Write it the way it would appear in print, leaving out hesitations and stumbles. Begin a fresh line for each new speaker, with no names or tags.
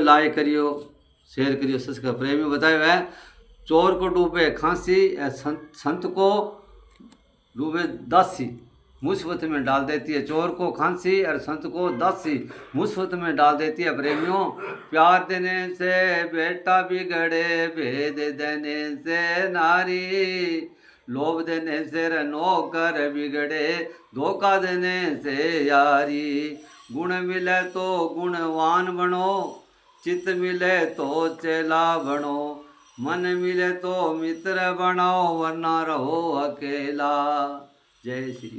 Like करियो, share करियो, subscribe. प्रेमी बतायो है चोर को डूबे खांसी, संत को डूबे दासी, मुसीबत में डाल देती है। चोर को खांसी और संत को दासी मुसीबत में डाल देती है। प्रेमियों, प्यार देने से बेटा बिगड़े, भेद देने से नारी, लोभ देने से नौकर बिगड़े, धोखा देने से यारी। गुण मिले तो गुणवान बनो, चित मिले तो चेला बनो, मन मिले तो मित्र बनाओ, वरना रहो अकेला। जय श्री राम।